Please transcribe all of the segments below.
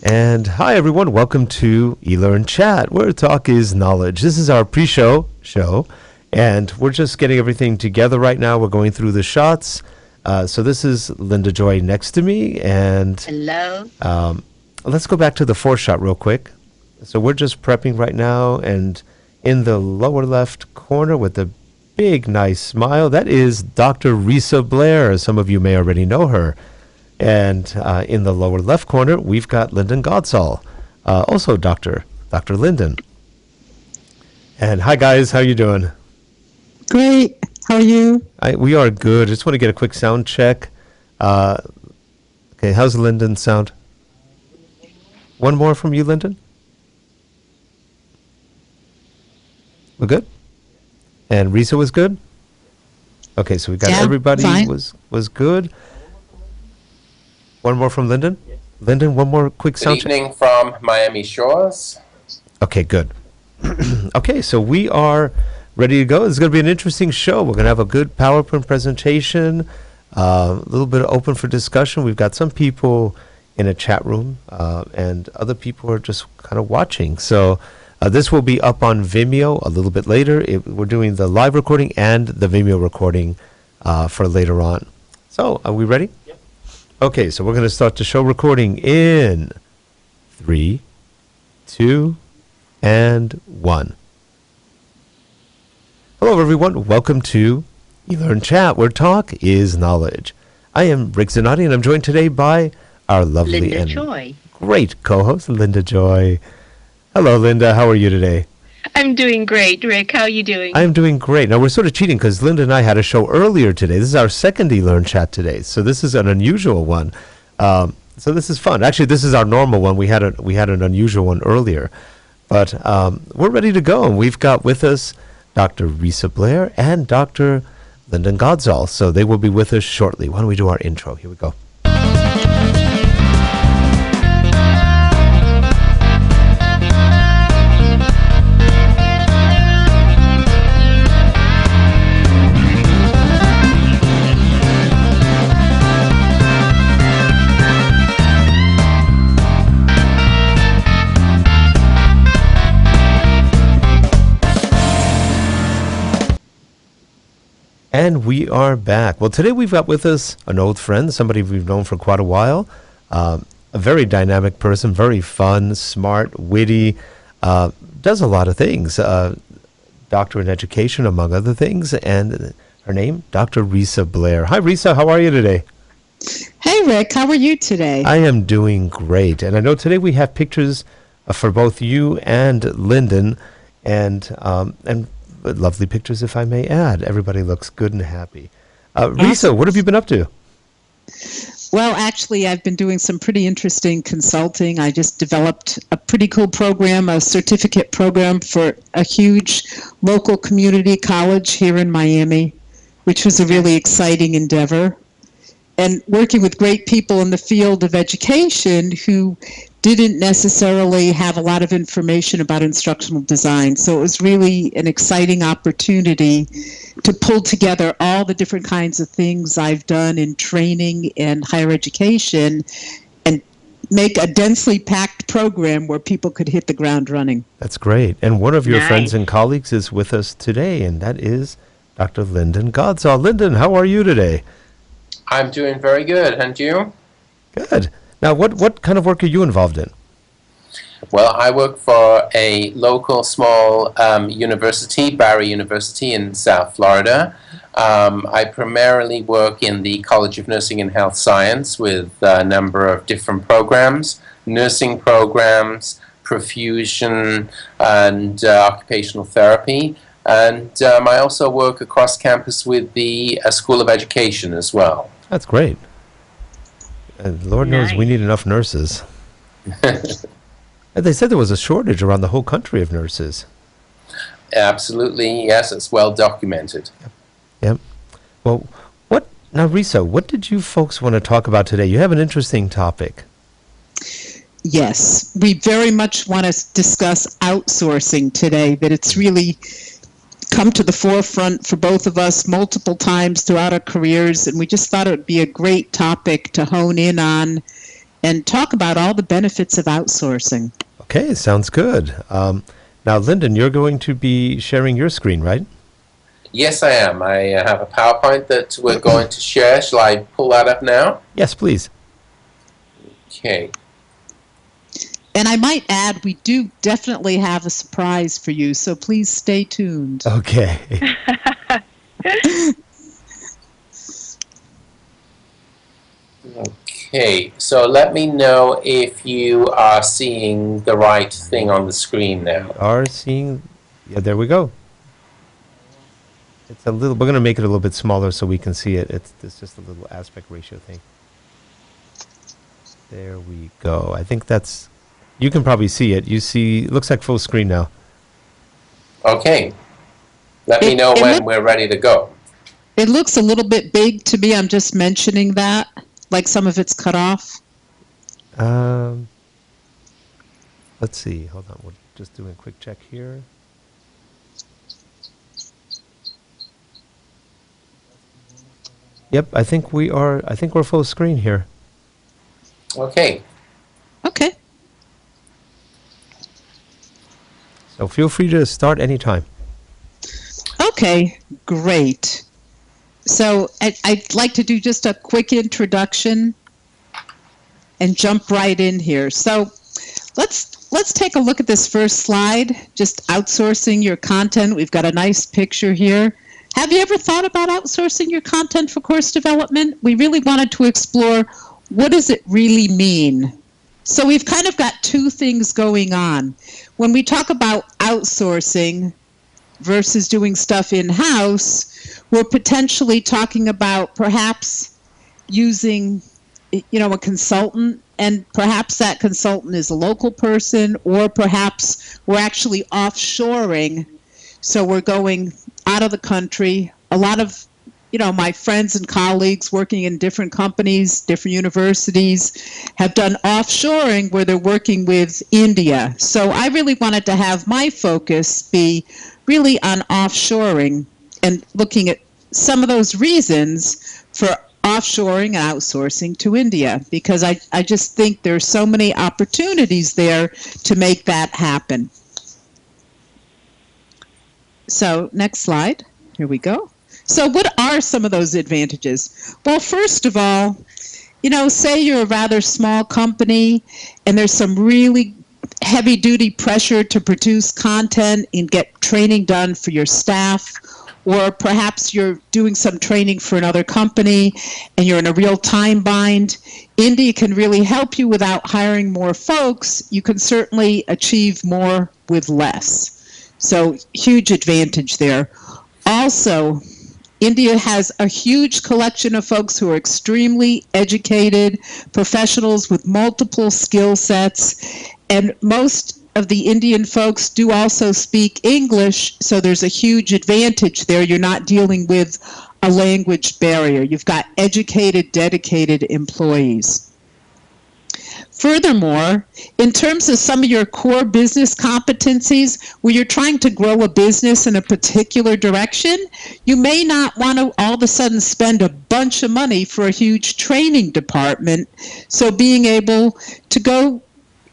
And hi, everyone. Welcome to eLearnChat, where talk is knowledge. This is our pre-show show, and we're just getting everything together right now. We're going through the shots. So this is Linda Joy next to me, and Hello. let's go back to the fourth shot real quick. So we're just prepping right now, and in the lower left corner with a big, nice smile, that is Dr. Risa Blair. Some of you may already know her. And in the lower left corner, we've got Lyndon Godsall, also Dr. Lyndon. And hi, guys. How you doing? Great. How are you? We are good. I just want to get a quick sound check. Okay, how's Lyndon's sound? One more from you, Lyndon? We're good? And Risa was good? Okay, so we got everybody fine. was good. One more from Lyndon? Lyndon, one more quick Good sound check. evening from Miami Shores. Okay, good. Okay, so we are ready to go. It's going to be an interesting show. We're going to have a good PowerPoint presentation, a little bit open for discussion. We've got some people in a chat room, and other people are just kind of watching. So this will be up on Vimeo a little bit later. We're doing the live recording and the Vimeo recording for later on. So are we ready? Yep. Okay, so we're going to start the show recording in 3, 2, and 1. Hello, everyone. Welcome to eLearnChat, where talk is knowledge. I am Rick Zanotti, and I'm joined today by our lovely Linda and Joy. great co-host, Linda Joy. Hello, Linda. How are you today? I'm doing great, Rick. How are you doing? I'm doing great. Now, we're sort of cheating because Linda and I had a show earlier today. This is our second eLearnChat today, so this is an unusual one. So this is fun. Actually, this is our normal one. We had an unusual one earlier. But we're ready to go, and we've got with us Dr. Risa Blair and Dr. Lyndon Godsall. So they will be with us shortly. Why don't we do our intro? Here we go. And we are back. Well, today we've got with us an old friend, somebody we've known for quite a while, a very dynamic person, very fun, smart, witty, does a lot of things, doctor in education, among other things, and her name, Dr. Risa Blair. Hi, Risa. How are you today? Hey, Rick. How are you today? I am doing great. And I know today we have pictures for both you and Lyndon, and lovely pictures, if I may add. Everybody looks good and happy. Risa, what have you been up to? Well, actually, I've been doing some pretty interesting consulting. I just developed a pretty cool program, a certificate program for a huge local community college here in Miami, which was a really exciting endeavor. And working with great people in the field of education who didn't necessarily have a lot of information about instructional design. So it was really an exciting opportunity to pull together all the different kinds of things I've done in training and higher education and make a densely packed program where people could hit the ground running. That's great. And one of your Nice. friends and colleagues is with us today, and that is Dr. Lyndon Godsall. Lyndon, how are you today? I'm doing very good, and you? Good. Now, what kind of work are you involved in? Well, I work for a local small university, Barry University in South Florida. I primarily work in the College of Nursing and Health Science with a number of different programs, nursing programs, perfusion, and occupational therapy. And I also work across campus with the School of Education as well. That's great. And Lord knows we Nice. need enough nurses. And they said there was a shortage around the whole country of nurses. Absolutely, yes, it's well documented. Yep. Well, now, Risa, what did you folks want to talk about today? You have an interesting topic. Yes, we very much want to discuss outsourcing today, that it's really come to the forefront for both of us multiple times throughout our careers, and we just thought it would be a great topic to hone in on and talk about all the benefits of outsourcing. Okay, sounds good. Now, Lyndon, you're going to be sharing your screen, right? Yes, I am. I have a PowerPoint that we're going to share. Shall I pull that up now? Yes, please. Okay. And I might add, we do definitely have a surprise for you, so please stay tuned. Okay. Okay, so let me know if you are seeing the right thing on the screen now. Are seeing, yeah, there we go. It's a little, we're going to make it a little bit smaller so we can see it. It's just a little aspect ratio thing. There we go. I think that's, you can probably see it. You see, it looks like full screen now. Okay. Let me know when we're ready to go. It looks a little bit big to me. I'm just mentioning that, like some of it's cut off. Let's see. Hold on. We're just doing a quick check here. Yep, I think we're full screen here. Okay. Okay. So feel free to start anytime. Okay, great. So I'd like to do just a quick introduction and jump right in here. So let's take a look at this first slide, just outsourcing your content. We've got a nice picture here. Have you ever thought about outsourcing your content for course development? We really wanted to explore, what does it really mean? So we've kind of got two things going on. When we talk about outsourcing versus doing stuff in-house, we're potentially talking about perhaps using, a consultant, and perhaps that consultant is a local person, or perhaps we're actually offshoring. So we're going out of the country. A lot of, my friends and colleagues working in different companies, different universities, have done offshoring where they're working with India. So I really wanted to have my focus be really on offshoring and looking at some of those reasons for offshoring and outsourcing to India, because I just think there's so many opportunities there to make that happen. So next slide. Here we go. So what are some of those advantages? Well, first of all, say you're a rather small company and there's some really heavy duty pressure to produce content and get training done for your staff, or perhaps you're doing some training for another company and you're in a real time bind. India can really help you without hiring more folks. You can certainly achieve more with less. So huge advantage there. Also, India has a huge collection of folks who are extremely educated, professionals with multiple skill sets, and most of the Indian folks do also speak English, so there's a huge advantage there. You're not dealing with a language barrier. You've got educated, dedicated employees. Furthermore, in terms of some of your core business competencies, where you're trying to grow a business in a particular direction, you may not want to all of a sudden spend a bunch of money for a huge training department. So being able to go,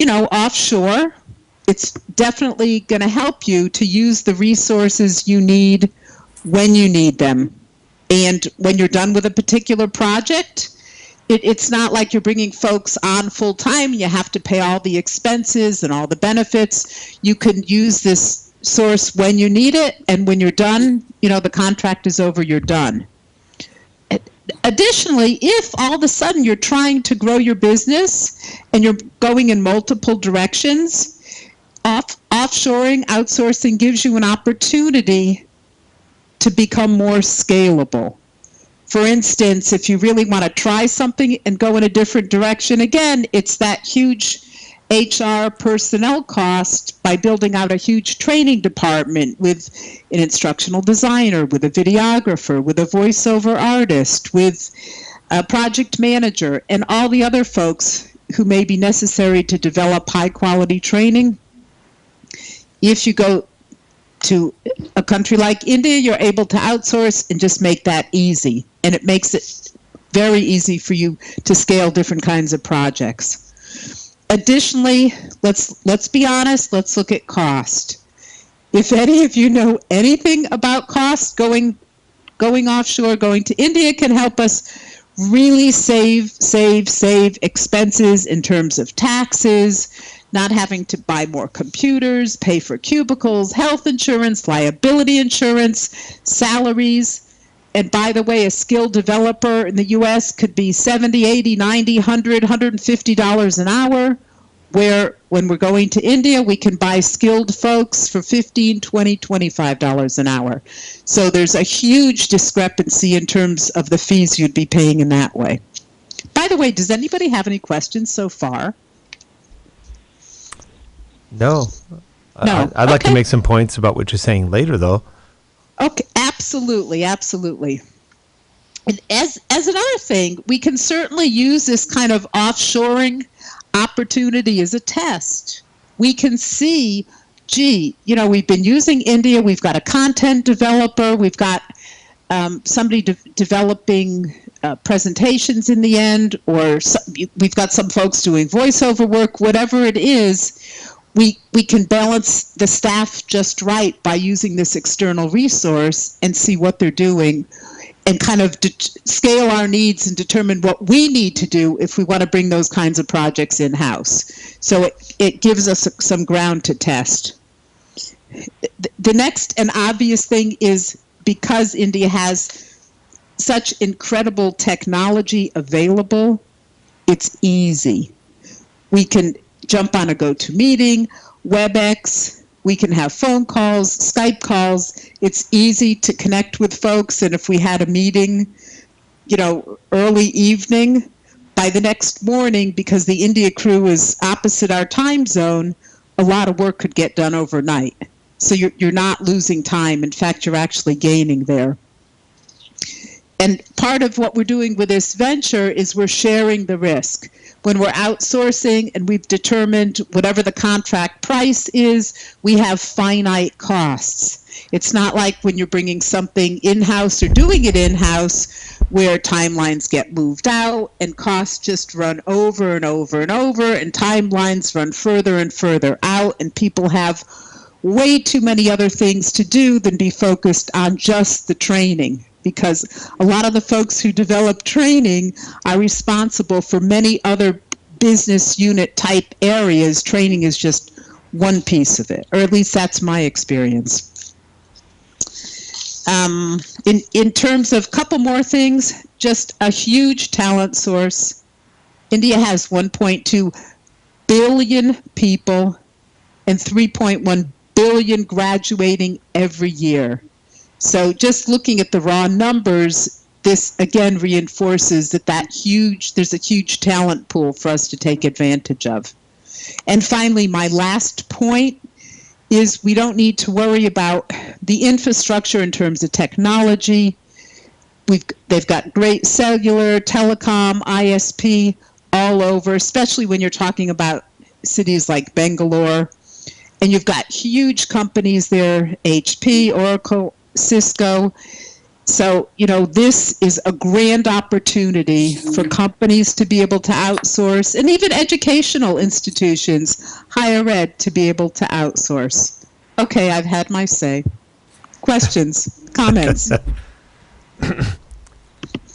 offshore, it's definitely going to help you to use the resources you need when you need them. And when you're done with a particular project, it's not like you're bringing folks on full time. You have to pay all the expenses and all the benefits. You can use this source when you need it, and when you're done, the contract is over, you're done. Additionally, if all of a sudden you're trying to grow your business and you're going in multiple directions, offshoring, outsourcing gives you an opportunity to become more scalable. For instance, if you really want to try something and go in a different direction, again, it's that huge HR personnel cost by building out a huge training department with an instructional designer, with a videographer, with a voiceover artist, with a project manager, and all the other folks who may be necessary to develop high quality training. If you go to a country like India, you're able to outsource and just make that easy. And it makes it very easy for you to scale different kinds of projects. Additionally, let's be honest, let's look at cost. If any of you know anything about cost, going offshore, going to India can help us really save expenses in terms of taxes, not having to buy more computers, pay for cubicles, health insurance, liability insurance, salaries. And by the way, a skilled developer in the US could be $70, $80, $90, $100, $150 an hour, where when we're going to India, we can buy skilled folks for $15, $20, $25 an hour. So there's a huge discrepancy in terms of the fees you'd be paying in that way. By the way, does anybody have any questions so far? No. No. I'd like to Okay. make some points about what you're saying later, though. Okay, absolutely. And as another thing, we can certainly use this kind of offshoring opportunity as a test. We can see, we've been using India, we've got a content developer, we've got somebody developing presentations in the end, or we've got some folks doing voiceover work, whatever it is. We can balance the staff just right by using this external resource and see what they're doing and kind of scale our needs and determine what we need to do if we want to bring those kinds of projects in-house. So it gives us some ground to test. The next and obvious thing is, because India has such incredible technology available, it's easy. We can jump on a GoToMeeting, WebEx, we can have phone calls, Skype calls. It's easy to connect with folks, and if we had a meeting, early evening, by the next morning, because the India crew is opposite our time zone, a lot of work could get done overnight. So you're not losing time. In fact, you're actually gaining there. And part of what we're doing with this venture is we're sharing the risk. When we're outsourcing and we've determined whatever the contract price is, we have finite costs. It's not like when you're bringing something in-house or doing it in-house where timelines get moved out and costs just run over and over and over, and timelines run further and further out, and people have way too many other things to do than be focused on just the training. Because a lot of the folks who develop training are responsible for many other business unit type areas. Training is just one piece of it, or at least that's my experience. In terms of a couple more things, just a huge talent source. India has 1.2 billion people and 3.1 billion graduating every year. So just looking at the raw numbers, this again reinforces that there's a huge talent pool for us to take advantage of. And finally, my last point is we don't need to worry about the infrastructure in terms of technology. They've got great cellular, telecom, ISP all over, especially when you're talking about cities like Bangalore. And you've got huge companies there, HP, Oracle, Cisco. So, this is a grand opportunity for companies to be able to outsource, and even educational institutions, higher ed, to be able to outsource. Okay, I've had my say. Questions, comments?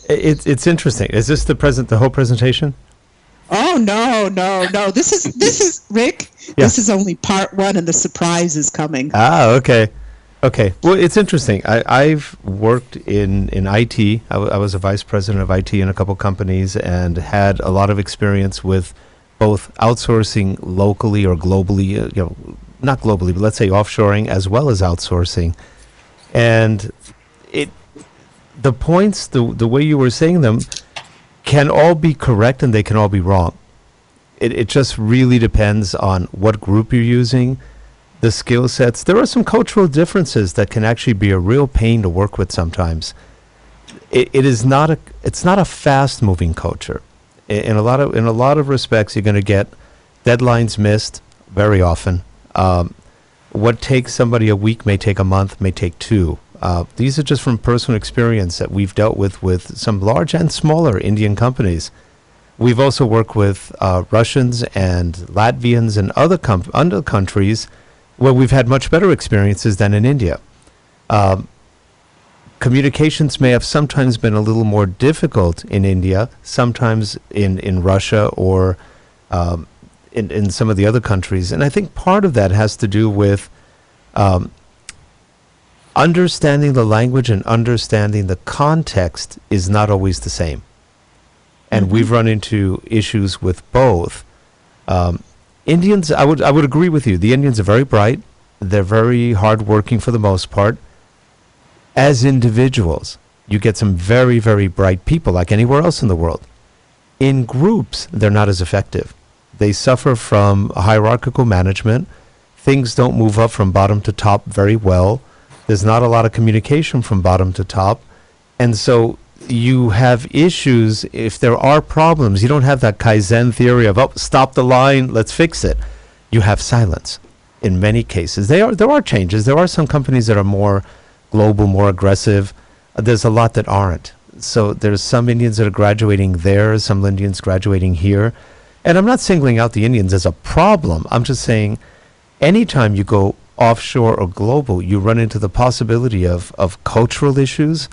It's interesting. Is this the whole presentation? Oh, no. This is Rick. Yeah. This is only part one, and the surprise is coming. Ah, okay. Well, it's interesting. I've worked in IT. I was a vice president of IT in a couple companies and had a lot of experience with both outsourcing locally or globally, not globally, but let's say offshoring as well as outsourcing. And the points, the way you were saying them, can all be correct and they can all be wrong. It just really depends on what group you're using, the skill sets. There are some cultural differences that can actually be a real pain to work with sometimes. It's not a fast moving culture. In a lot of respects, you're going to get deadlines missed very often. What takes somebody a week may take a month, may take two. These are just from personal experience that we've dealt with some large and smaller Indian companies. We've also worked with Russians and Latvians and other countries where we've had much better experiences than in India. Communications may have sometimes been a little more difficult in India, sometimes in Russia or in some of the other countries. And I think part of that has to do with understanding the language and understanding the context is not always the same. And we've run into issues with both. Indians, I would agree with you. The Indians are very bright. They're very hardworking for the most part. As individuals, you get some very, very bright people like anywhere else in the world. In groups, they're not as effective. They suffer from hierarchical management. Things don't move up from bottom to top very well. There's not a lot of communication from bottom to top. And so you have issues. If there are problems, you don't have that Kaizen theory of, oh, stop the line, let's fix it. You have silence in many cases. There are changes. There are some companies that are more global, more aggressive. There's a lot that aren't. So there's some Indians that are graduating there, some Indians graduating here. And I'm not singling out the Indians as a problem. I'm just saying anytime you go offshore or global, you run into the possibility of cultural issues,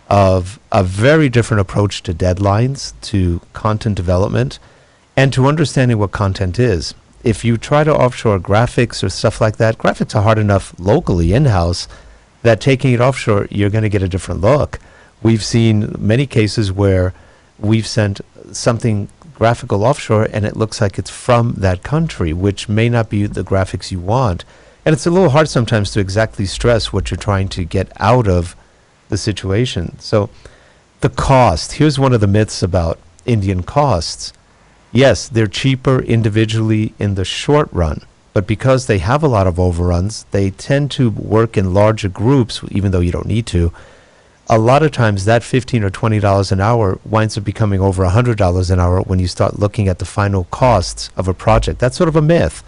of a very different approach to deadlines, to content development, and to understanding what content is. If you try to offshore graphics or stuff like that, graphics are hard enough locally in-house that taking it offshore, you're going to get a different look. We've seen many cases where we've sent something graphical offshore and it looks like it's from that country, which may not be the graphics you want. And it's a little hard sometimes to exactly stress what you're trying to get out of the situation. So the cost, here's one of the myths about Indian costs. Yes, they're cheaper individually in the short run, but because they have a lot of overruns, they tend to work in larger groups, even though you don't need to. A lot of times that $15 or $20 an hour winds up becoming over $100 an hour when you start looking at the final costs of a project. That's sort of a myth.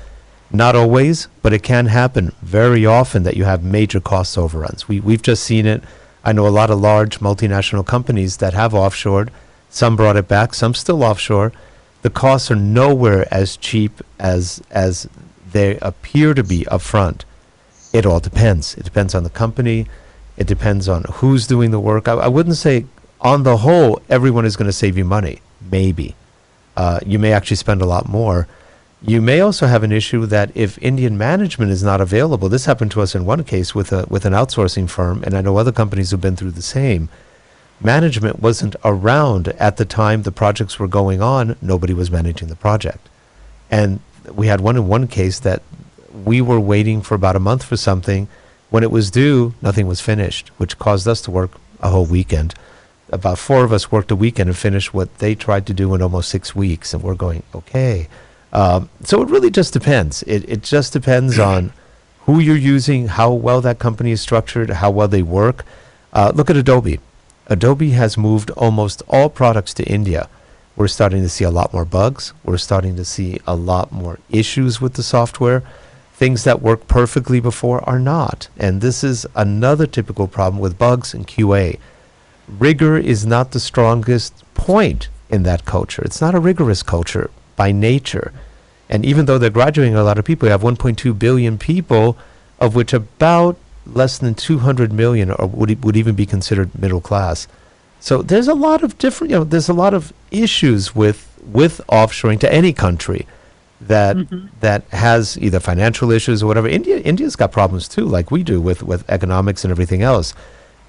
Not always, but it can happen very often that you have major cost overruns. We've just seen it. I know a lot of large multinational companies that have offshored. Some brought it back, some still offshore. The costs are nowhere as cheap as they appear to be upfront. It all depends. It depends on the company. It depends on who's doing the work. I wouldn't say on the whole everyone is going to save you money. Maybe. You may actually spend a lot more. You may also have an issue that if Indian management is not available, this happened to us in one case with an outsourcing firm, and I know other companies have been through the same. Management wasn't around at the time the projects were going on. Nobody was managing the project. And we had one case that we were waiting for about a month for something. When it was due, nothing was finished, which caused us to work a whole weekend. About 4 of us worked a weekend and finished what they tried to do in almost 6 weeks, and we're going, okay. So it really just depends. It just depends on who you're using, how well that company is structured, how well they work. Look at Adobe. Adobe has moved almost all products to India. We're starting to see a lot more bugs. We're starting to see a lot more issues with the software. Things that worked perfectly before are not. And this is another typical problem with bugs and QA. Rigor is not the strongest point in that culture. It's not a rigorous culture by nature. And even though they're graduating a lot of people, you have 1.2 billion people, of which about less than 200 million would even be considered middle class. So there's a lot of different, there's a lot of issues with offshoring to any country that has either financial issues or whatever. India's got problems too, like we do with economics and everything else.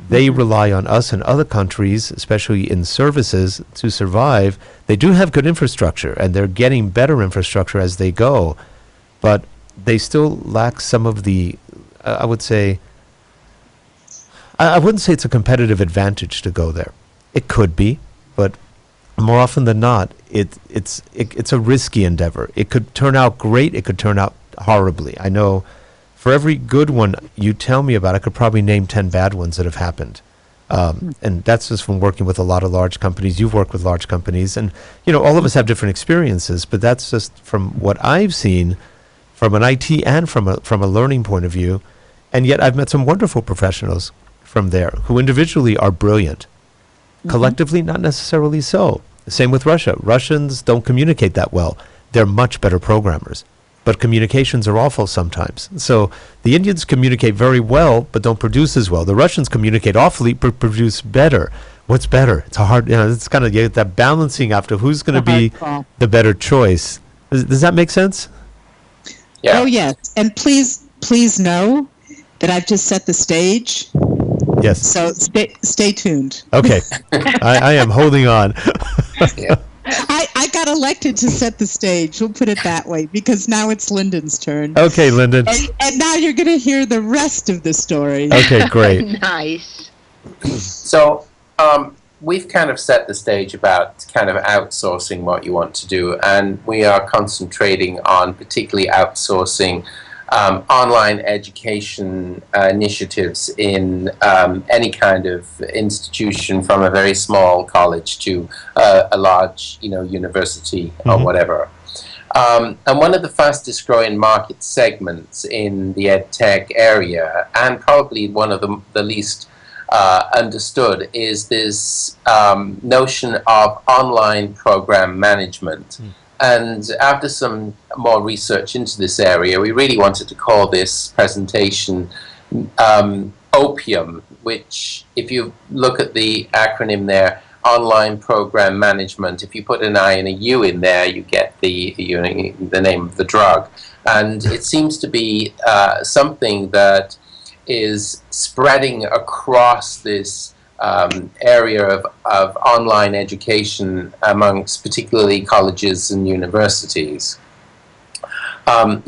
They rely on us and other countries, especially in services, to survive. They do have good infrastructure, and they're getting better infrastructure as they go, but they still lack some of the, I would say, I wouldn't say it's a competitive advantage to go there. It could be, but more often than not, it's a risky endeavor. It could turn out great. It could turn out horribly. I know for every good one you tell me about, I could probably name 10 bad ones that have happened. And that's just from working with a lot of large companies. You've worked with large companies, and all of us have different experiences, but that's just from what I've seen from an IT and from a learning point of view. And yet I've met some wonderful professionals from there who individually are brilliant. Collectively, not necessarily so. Same with Russia. Russians don't communicate that well. They're much better programmers. But communications are awful sometimes. So the Indians communicate very well, but don't produce as well. The Russians communicate awfully, but produce better. What's better? It's a hard, it's kind of that balancing after who's going to be the better choice. Does that make sense? Yeah. Oh, yes. And please know that I've just set the stage. Yes. So stay tuned. Okay. I am holding on. Yeah. I got elected to set the stage. We'll put it that way, because now it's Lyndon's turn. Okay, Lyndon. And now you're going to hear the rest of the story. Okay, great. Nice. So we've kind of set the stage about kind of outsourcing what you want to do, and we are concentrating on particularly outsourcing online education initiatives in any kind of institution, from a very small college to a large, university or whatever. And one of the fastest growing market segments in the ed tech area, and probably one of the least understood, is this notion of online program management. And after some more research into this area, we really wanted to call this presentation OPIUM, which, if you look at the acronym there, Online Program Management, if you put an I and a U in there, you get the name of the drug. And it seems to be something that is spreading across this area of online education amongst particularly colleges and universities.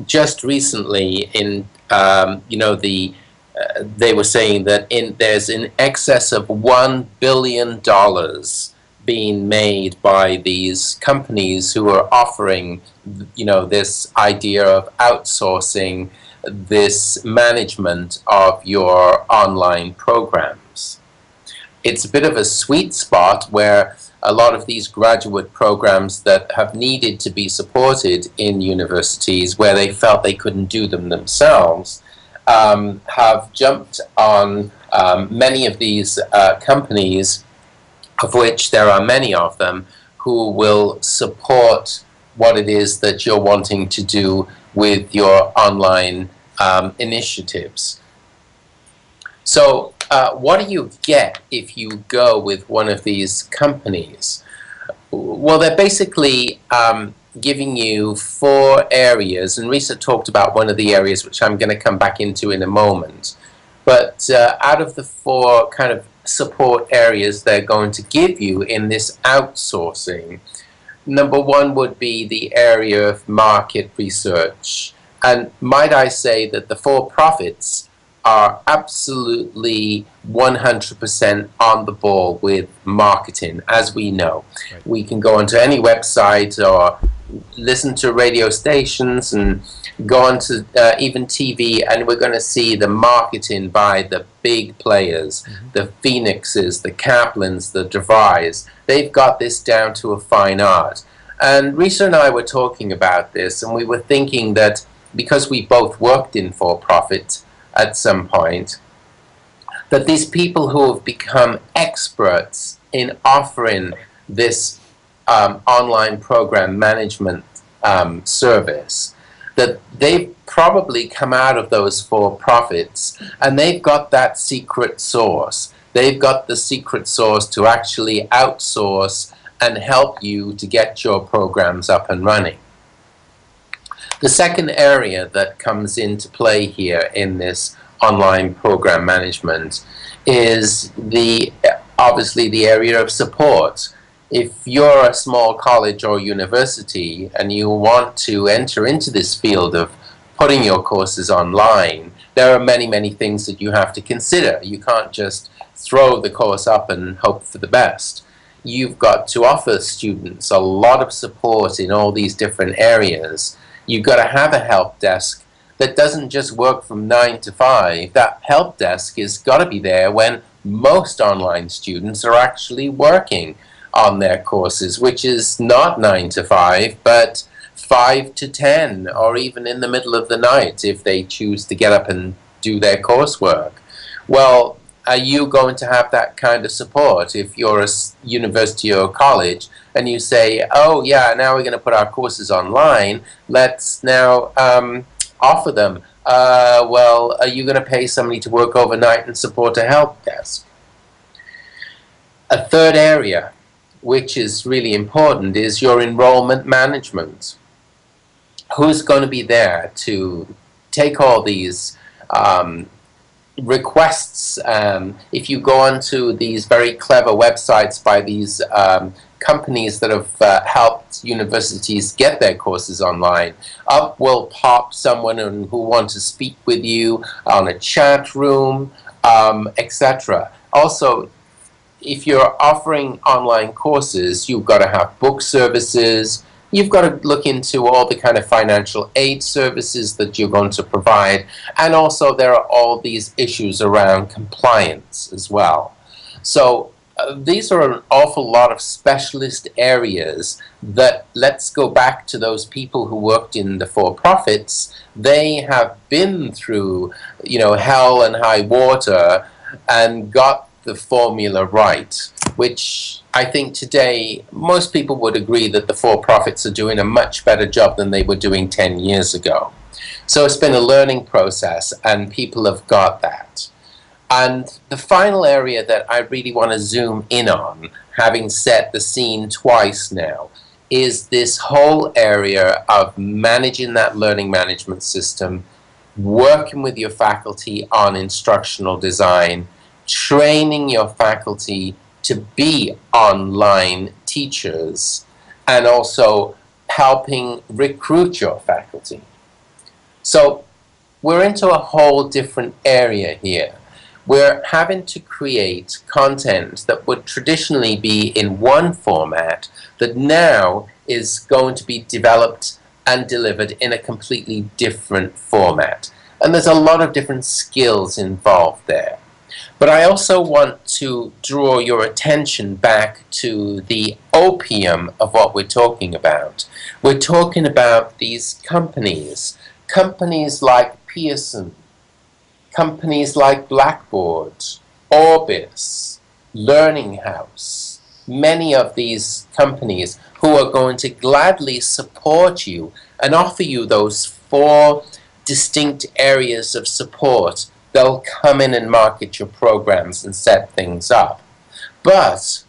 Just recently, they were saying that there's in excess of $1 billion being made by these companies who are offering, this idea of outsourcing this management of your online programs. It's a bit of a sweet spot where a lot of these graduate programs that have needed to be supported in universities where they felt they couldn't do them themselves have jumped on many of these companies, of which there are many of them, who will support what it is that you're wanting to do with your online initiatives. So what do you get if you go with one of these companies? Well, they're basically giving you 4 areas, and Risa talked about one of the areas which I'm going to come back into in a moment. But out of the 4 kind of support areas they're going to give you in this outsourcing, number 1 would be the area of market research. And might I say that the for-profits are absolutely 100% on the ball with marketing, as we know. Right. We can go onto any website or listen to radio stations and go onto even TV, and we're going to see the marketing by the big players, the Phoenixes, the Kaplans, the DeVries. They've got this down to a fine art. And Risa and I were talking about this, and we were thinking that because we both worked in for-profit at some point, that these people who have become experts in offering this online program management service, that they've probably come out of those for-profits and they've got that secret sauce. They've got the secret sauce to actually outsource and help you to get your programs up and running. The second area that comes into play here in this online program management is obviously the area of support. If you're a small college or university and you want to enter into this field of putting your courses online, there are many, many things that you have to consider. You can't just throw the course up and hope for the best. You've got to offer students a lot of support in all these different areas. You've got to have a help desk that doesn't just work from 9 to 5. That help desk has got to be there when most online students are actually working on their courses, which is not 9 to 5, but 5 to 10, or even in the middle of the night if they choose to get up and do their coursework. Well, are you going to have that kind of support if you're a university or college and you say, oh yeah, now we're going to put our courses online, let's now offer them. Well, are you going to pay somebody to work overnight and support a help desk? A third area, which is really important, is your enrollment management. Who's going to be there to take all these requests? If you go onto these very clever websites by these companies that have helped universities get their courses online, up will pop someone who wants to speak with you on a chat room, etc. Also, if you're offering online courses, you've got to have book services. You've got to look into all the kind of financial aid services that you're going to provide. And also there are all these issues around compliance as well. So these are an awful lot of specialist areas that, let's go back to those people who worked in the for-profits. They have been through, hell and high water and got the formula right, which I think today most people would agree that the for-profits are doing a much better job than they were doing 10 years ago. So it's been a learning process and people have got that. And the final area that I really want to zoom in on, having set the scene twice now, is this whole area of managing that learning management system, working with your faculty on instructional design, training your faculty to be online teachers, and also helping recruit your faculty. So we're into a whole different area here. We're having to create content that would traditionally be in one format that now is going to be developed and delivered in a completely different format. And there's a lot of different skills involved there. But I also want to draw your attention back to the opium of what we're talking about. We're talking about these companies like Pearson, companies like Blackboard, Orbis, Learning House, many of these companies who are going to gladly support you and offer you those 4 distinct areas of support. They'll come in and market your programs and set things up, but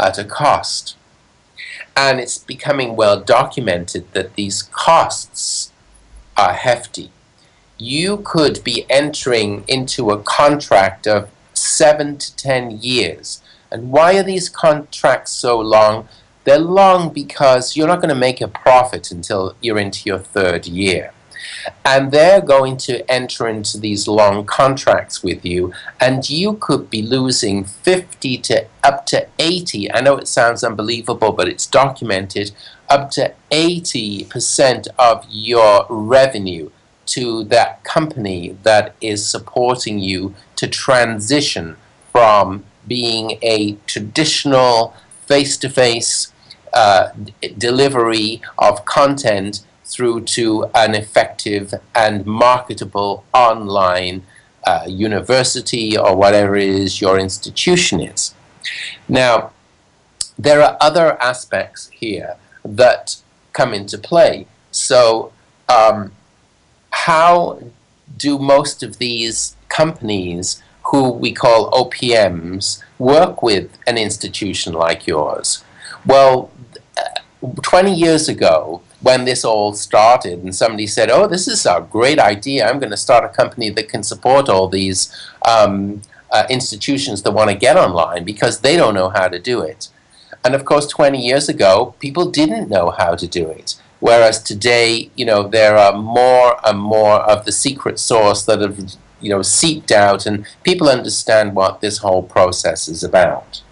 at a cost. And it's becoming well documented that these costs are hefty. You could be entering into a contract of 7 to 10 years. And why are these contracts so long? They're long because you're not going to make a profit until you're into your 3rd year. And they're going to enter into these long contracts with you, and you could be losing 50 to up to 80, I know it sounds unbelievable, but it's documented, up to 80% of your revenue to that company that is supporting you to transition from being a traditional face-to-face delivery of content through to an effective and marketable online university or whatever it is your institution is. Now, there are other aspects here that come into play. So, how do most of these companies, who we call OPMs, work with an institution like yours? Well, 20 years ago, when this all started and somebody said, oh, this is a great idea, I'm going to start a company that can support all these institutions that want to get online because they don't know how to do it. And of course, 20 years ago, people didn't know how to do it. Whereas today, there are more and more of the secret sauce that have, seeped out, and people understand what this whole process is about.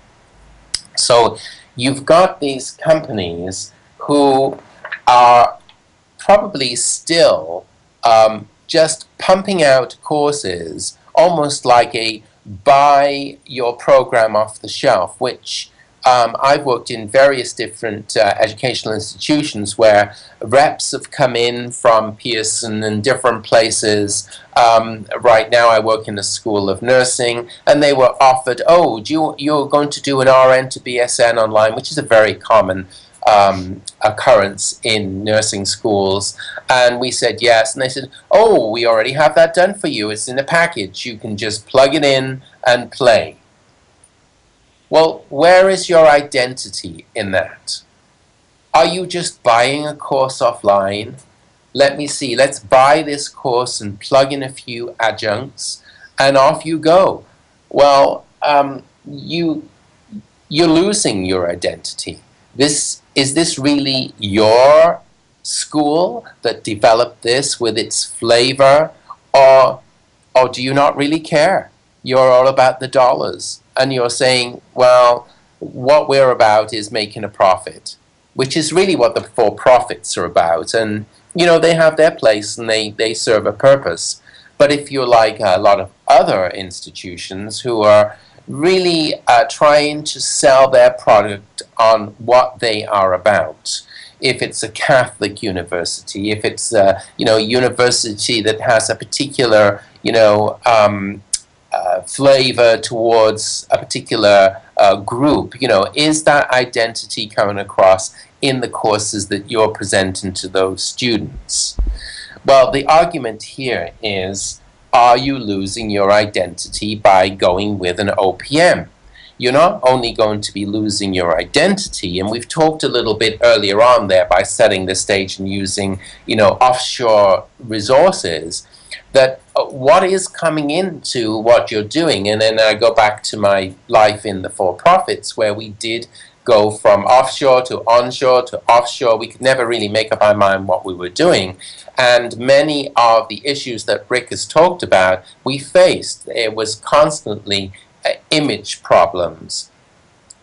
So you've got these companies who are probably still just pumping out courses almost like a buy your program off the shelf, which I've worked in various different educational institutions where reps have come in from Pearson and different places. Right now I work in a school of nursing, and they were offered, oh, you're going to do an RN to BSN online, which is a very common occurrence in nursing schools. And we said yes, and they said, oh, we already have that done for you. It's in a package. You can just plug it in and play. Well, where is your identity in that? Are you just buying a course offline? Let me see, let's buy this course and plug in a few adjuncts, and off you go. Well, you're losing your identity. Is this really your school that developed this with its flavor, or do you not really care? You're all about the dollars, and you're saying, well, what we're about is making a profit, which is really what the for-profits are about. And, you know, they have their place and they serve a purpose. But if you're like a lot of other institutions who are really trying to sell their product on what they are about, if it's a Catholic university, if it's a university that has a particular flavor towards a particular group, is that identity coming across in the courses that you're presenting to those students? Well, the argument here is, are you losing your identity by going with an OPM? You're not only going to be losing your identity, and we've talked a little bit earlier on there by setting the stage and using, offshore resources, that what is coming into what you're doing. And then I go back to my life in the for-profits, where we did go from offshore to onshore to offshore. We could never really make up our mind what we were doing. And many of the issues that Rick has talked about, we faced. It was constantly image problems.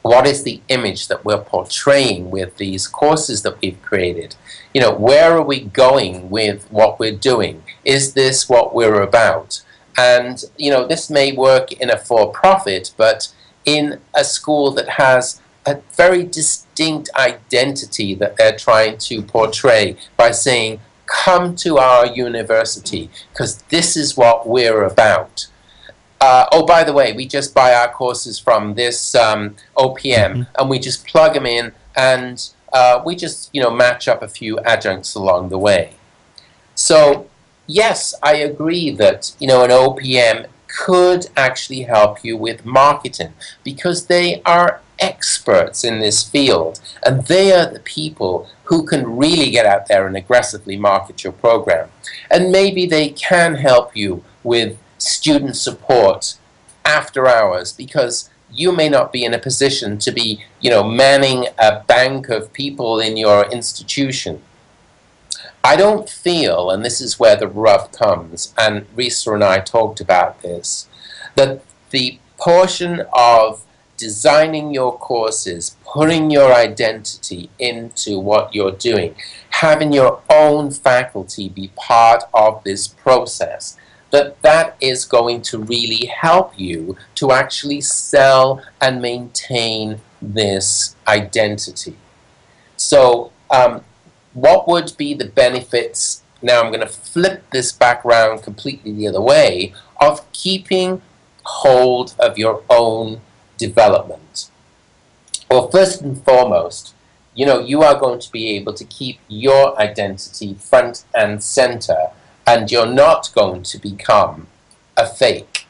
What is the image that we're portraying with these courses that we've created? Where are we going with what we're doing? Is this what we're about? And, this may work in a for-profit, but in a school that has a very distinct identity that they're trying to portray by saying, come to our university, because this is what we're about. Oh, by the way, we just buy our courses from this OPM, and we just plug them in, and we just, match up a few adjuncts along the way. So, yes, I agree that, an OPM could actually help you with marketing, because they are experts in this field, and they are the people who can really get out there and aggressively market your program. And maybe they can help you with student support after hours, because you may not be in a position to be, manning a bank of people in your institution. I don't feel, and this is where the rub comes, and Risa and I talked about this, that the portion of designing your courses, putting your identity into what you're doing, having your own faculty be part of this process, that is going to really help you to actually sell and maintain this identity. So what would be the benefits, now I'm going to flip this back around completely the other way, of keeping hold of your own development? Well, first and foremost, you are going to be able to keep your identity front and center, and you're not going to become a fake.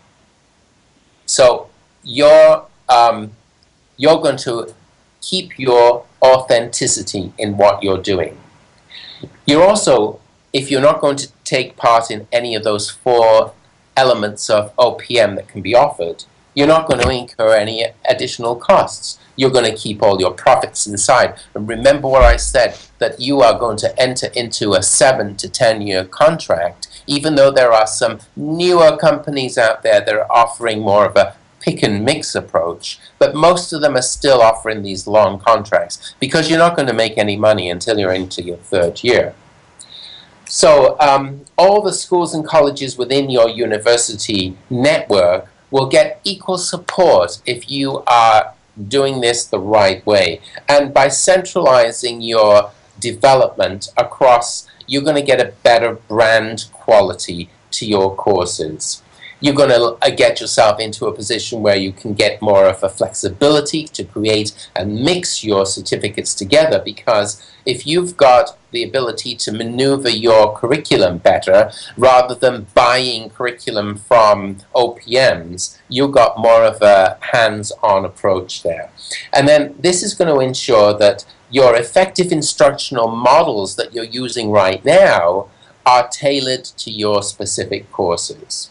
So you're going to keep your authenticity in what you're doing. You're also, if you're not going to take part in any of those 4 elements of OPM that can be offered, you're not going to incur any additional costs. You're going to keep all your profits inside. And remember what I said, that you are going to enter into a 7 to 10-year contract, even though there are some newer companies out there that are offering more of a pick and mix approach, but most of them are still offering these long contracts, because you're not going to make any money until you're into your 3rd year. So all the schools and colleges within your university network will get equal support if you are doing this the right way. And by centralizing your development across, you're going to get a better brand quality to your courses. You're going to get yourself into a position where you can get more of a flexibility to create and mix your certificates together, because if you've got the ability to maneuver your curriculum better rather than buying curriculum from OPMs, you've got more of a hands-on approach there. And then this is going to ensure that your effective instructional models that you're using right now are tailored to your specific courses.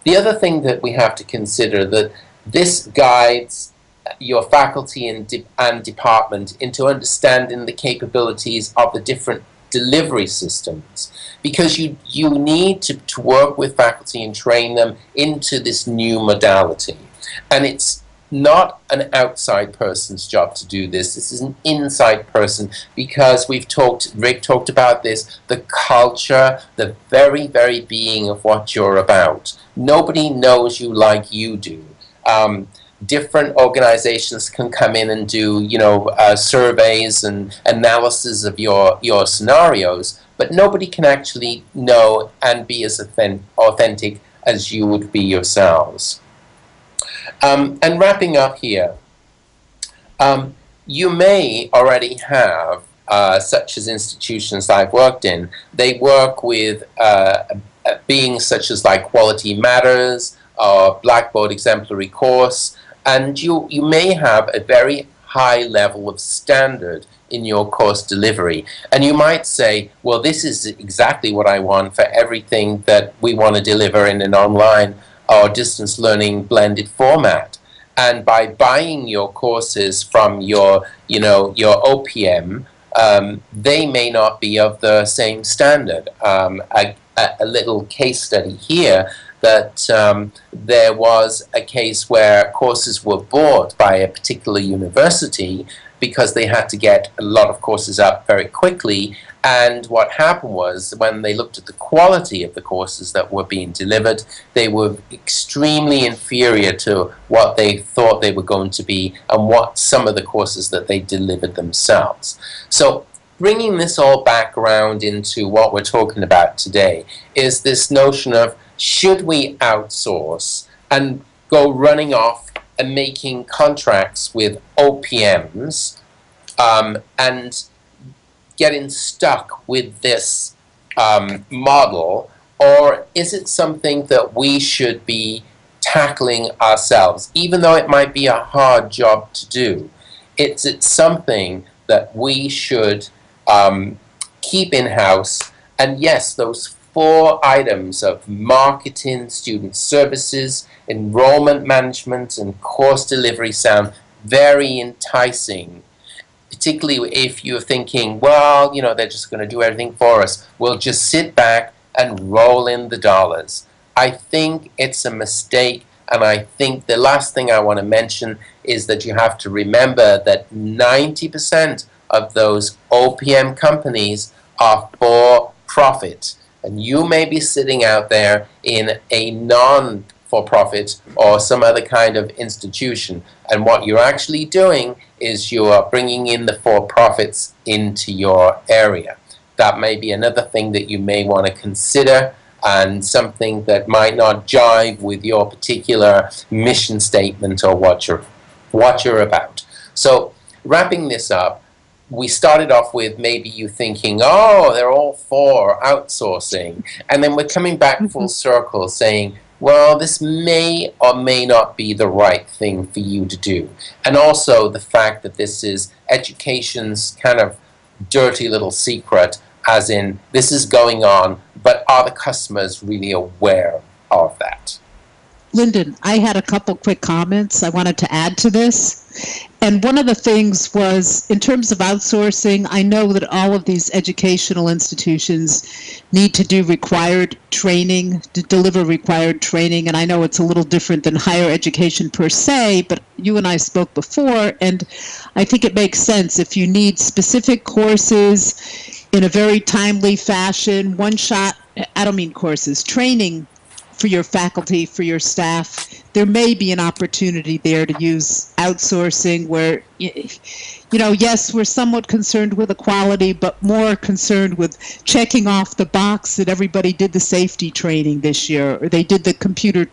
The other thing that we have to consider, that this guides your faculty and department into understanding the capabilities of the different delivery systems, because you need to work with faculty and train them into this new modality. And it's not an outside person's job to do this. This is an inside person, because Rick talked about this, the culture, the very, very being of what you're about. Nobody knows you like you do. Different organizations can come in and do, surveys and analysis of your scenarios, but nobody can actually know and be as authentic as you would be yourselves. And wrapping up here, you may already have, such as institutions I've worked in, they work with beings such as like Quality Matters or Blackboard Exemplary Course, and you may have a very high level of standard in your course delivery. And you might say, well, this is exactly what I want for everything that we want to deliver in an online or distance learning blended format. And by buying your courses from your OPM, they may not be of the same standard. A little case study here, that there was a case where courses were bought by a particular university because they had to get a lot of courses up very quickly. And what happened was, when they looked at the quality of the courses that were being delivered, they were extremely inferior to what they thought they were going to be and what some of the courses that they delivered themselves. So bringing this all back around into what we're talking about today is this notion of, should we outsource and go running off and making contracts with OPMs and getting stuck with this model, or is it something that we should be tackling ourselves? Even though it might be a hard job to do, it's something that we should keep in-house. And yes, those 4 items of marketing, student services, enrollment management, and course delivery sound very enticing, particularly if you're thinking, well, they're just going to do everything for us. We'll just sit back and roll in the dollars. I think it's a mistake, and I think the last thing I want to mention is that you have to remember that 90% of those OPM companies are for profit. And you may be sitting out there in a non-for-profit or some other kind of institution, and what you're actually doing is you are bringing in the for-profits into your area. That may be another thing that you may want to consider, and something that might not jive with your particular mission statement or what you're about. So wrapping this up, we started off with maybe you thinking, oh, they're all for outsourcing. And then we're coming back full circle saying, well, this may or may not be the right thing for you to do. And also the fact that this is education's kind of dirty little secret, as in, this is going on, but are the customers really aware of that? Lyndon, I had a couple quick comments I wanted to add to this. And one of the things was, in terms of outsourcing, I know that all of these educational institutions need to do required training, to deliver required training, and I know it's a little different than higher education per se, but you and I spoke before, and I think it makes sense if you need specific courses in a very timely fashion, one shot, I don't mean courses, training for your faculty, for your staff, there may be an opportunity there to use outsourcing where, yes, we're somewhat concerned with the quality, but more concerned with checking off the box that everybody did the safety training this year, or they did the computer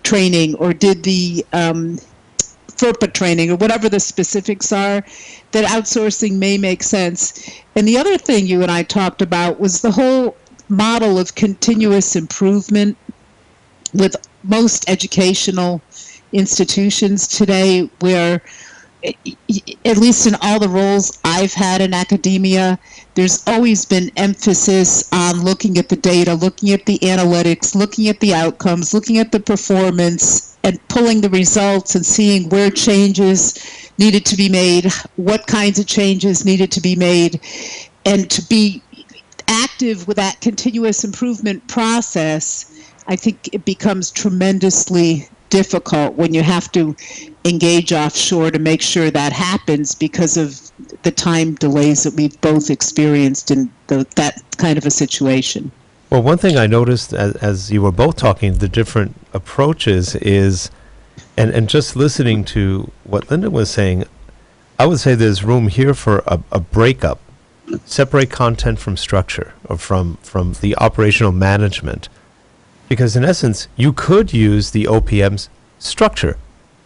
training, or did the FERPA training, or whatever the specifics are, that outsourcing may make sense. And the other thing you and I talked about was the whole model of continuous improvement with most educational institutions today, where at least in all the roles I've had in academia, there's always been emphasis on looking at the data, looking at the analytics, looking at the outcomes, looking at the performance, and pulling the results and seeing where changes needed to be made, what kinds of changes needed to be made, and to be active with that continuous improvement process. I think it becomes tremendously difficult when you have to engage offshore to make sure that happens because of the time delays that we've both experienced in that kind of a situation. Well, one thing I noticed as you were both talking, the different approaches is, and just listening to what Lyndon was saying, I would say there's room here for a breakup. Separate content from structure, or from the operational management. Because in essence, you could use the OPM's structure,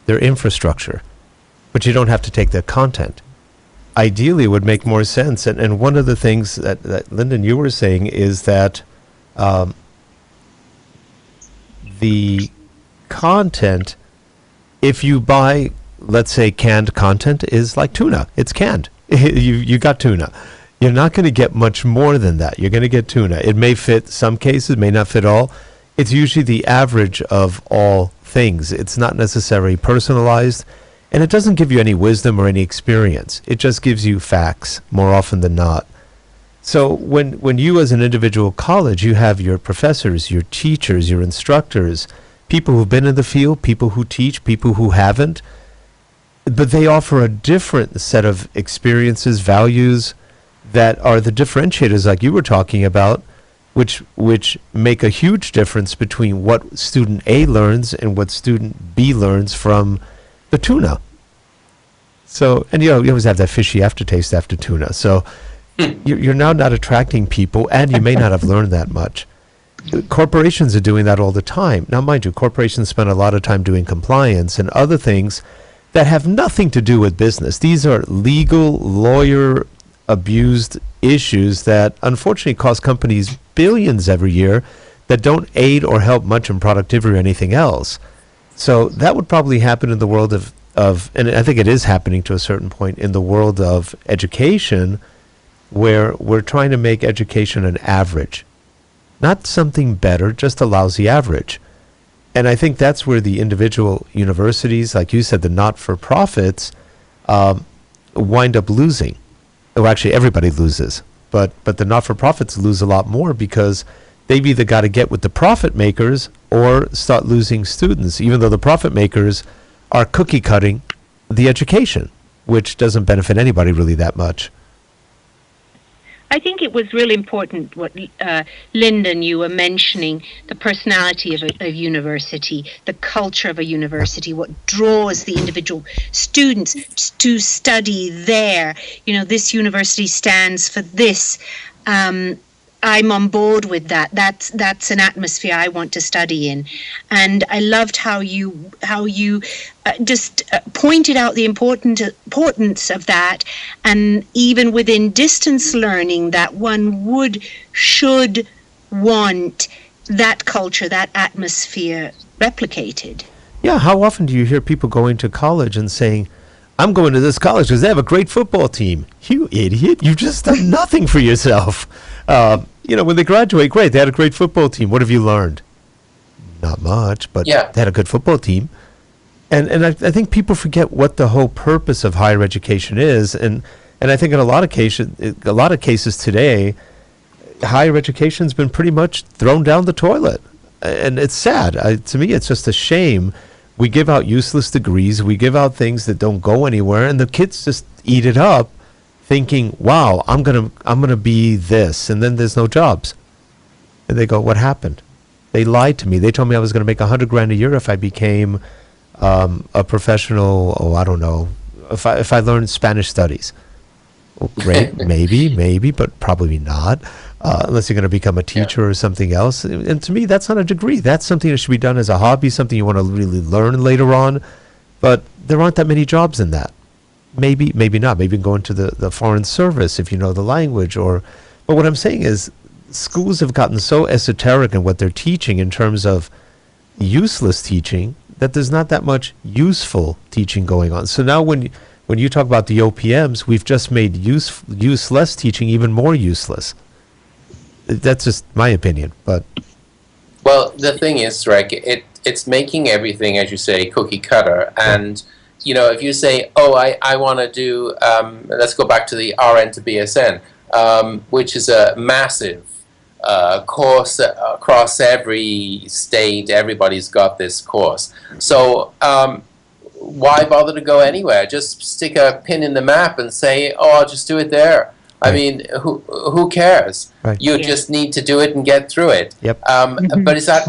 their infrastructure, but you don't have to take their content. Ideally, it would make more sense. And one of the things that Lyndon, you were saying is that the content, if you buy, let's say, canned content, is like tuna. It's canned. You got tuna. You're not going to get much more than that. You're going to get tuna. It may fit some cases, may not fit all. It's usually the average of all things. It's not necessarily personalized, and it doesn't give you any wisdom or any experience. It just gives you facts more often than not. So when you as an individual college, you have your professors, your teachers, your instructors, people who've been in the field, people who teach, people who haven't, but they offer a different set of experiences, values, that are the differentiators like you were talking about, which make a huge difference between what student A learns and what student B learns from the tuna. So, and you always have that fishy aftertaste after tuna. So you're now not attracting people, and you may not have learned that much. Corporations are doing that all the time. Now, mind you, corporations spend a lot of time doing compliance and other things that have nothing to do with business. These are legal, lawyer abused issues that unfortunately cost companies billions every year that don't aid or help much in productivity or anything else. So that would probably happen in the world of and I think it is happening to a certain point in the world of education, where we're trying to make education an average, not something better, just a lousy average. And I think that's where the individual universities, like you said, the not-for-profits, wind up losing. Well, actually, everybody loses, but the not-for-profits lose a lot more because they've either got to get with the profit makers or start losing students, even though the profit makers are cookie-cutting the education, which doesn't benefit anybody really that much. I think it was really important what Lyndon, you were mentioning, the personality of a university, the culture of a university, what draws the individual students to study there. You know, this university stands for this. I'm on board with that. That's an atmosphere I want to study in, and I loved how you just pointed out the importance of that, and even within distance learning, that one should want that culture, that atmosphere replicated. Yeah, how often do you hear people going to college and saying, I'm going to this college because they have a great football team? You idiot, you've just done nothing for yourself. When they graduate, great, they had a great football team. What have you learned? Not much, but Yeah. they had a good football team. And I think people forget what the whole purpose of higher education is. And I think in a lot of cases today, higher education's been pretty much thrown down the toilet. And it's sad. To me, it's just a shame. We give out useless degrees. We give out things that don't go anywhere, and the kids just eat it up, thinking, "Wow, I'm gonna be this," and then there's no jobs, and they go, "What happened?" They lied to me. They told me I was going to make $100,000 a year if I became a professional. Oh, I don't know. If I learned Spanish studies. Well, great, maybe, but probably not. Unless you're going to become a teacher or something else. And to me, that's not a degree. That's something that should be done as a hobby, something you want to really learn later on. But there aren't that many jobs in that. Maybe not. Maybe you can go into the foreign service if you know the language. But what I'm saying is schools have gotten so esoteric in what they're teaching in terms of useless teaching that there's not that much useful teaching going on. So now when you talk about the OPMs, we've just made useless teaching even more useless. That's just my opinion, but well, the thing is, Rick, it's making everything, as you say, cookie cutter. And if you say, "Oh, I want to do," let's go back to the RN to BSN, which is a massive course across every state. Everybody's got this course. So why bother to go anywhere? Just stick a pin in the map and say, "Oh, I'll just do it there." I mean, who cares? Right. You just need to do it and get through it. Yep. But is that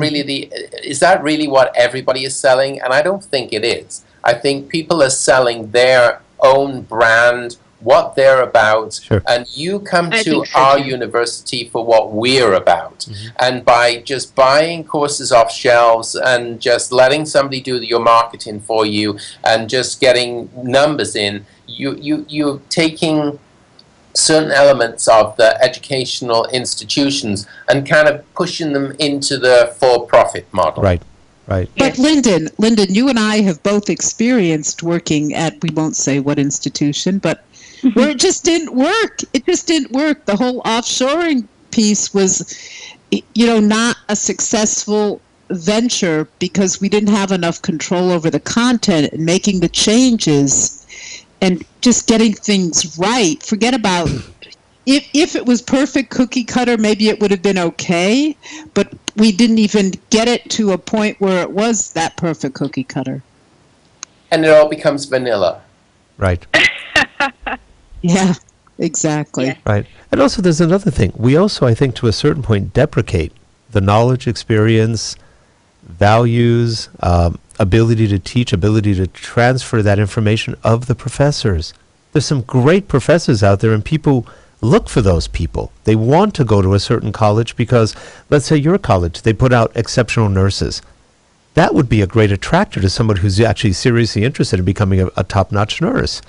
really what everybody is selling? And I don't think it is. I think people are selling their own brand, what they're about, Sure. and you come I to think so, our too. university for what we're about. And by just buying courses off shelves and just letting somebody do your marketing for you and just getting numbers in, you're taking certain elements of the educational institutions and kind of pushing them into the for-profit model. right. But Lyndon, you and I have both experienced working at, we won't say what institution, but where it just didn't work. It just didn't work. The whole offshoring piece was, not a successful venture because we didn't have enough control over the content and making the changes and just getting things right. Forget about if it was perfect cookie cutter, maybe it would have been okay, but we didn't even get it to a point where it was that perfect cookie cutter. And it all becomes vanilla. Right. Yeah, exactly. Yeah. Right. And also there's another thing. We also, I think, to a certain point, deprecate the knowledge, experience, values, ability to teach, ability to transfer that information of the professors. There's some great professors out there, and people look for those people. They want to go to a certain college because, let's say your college, they put out exceptional nurses. That would be a great attractor to someone who's actually seriously interested in becoming a top-notch nurse.